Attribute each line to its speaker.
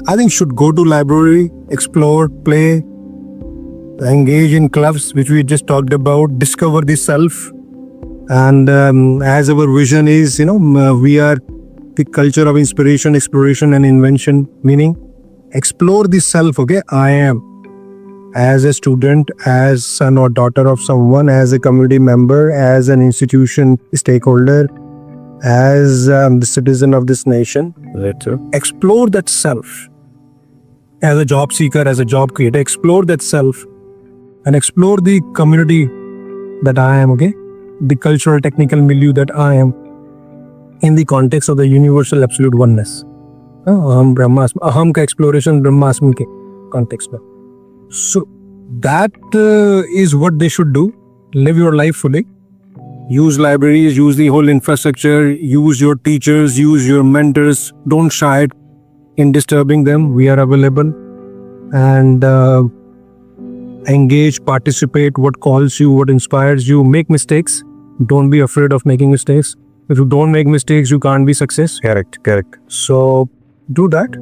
Speaker 1: I think should go to library, explore, play, engage in clubs, which we just talked about, discover the self. And as our vision is, we are the culture of inspiration, exploration, and invention, meaning explore the self, okay? I am. As a student, as son or daughter of someone, as a community member, as an institution stakeholder, as the citizen of this nation, explore that self. As a job seeker, as a job creator, explore that self and explore the community that I am, okay? The cultural, technical milieu that I am in the context of the universal absolute oneness. Aham Brahmasmi. Aham ka exploration Brahmasmi ke context mein. So that is what they should do. Live your life fully. Use libraries, use the whole infrastructure, use your teachers, use your mentors. Don't shy in disturbing them. We are available. And engage, participate, what calls you, what inspires you. Make mistakes. Don't be afraid of making mistakes. If you don't make mistakes, you can't be success.
Speaker 2: Correct.
Speaker 1: So do that.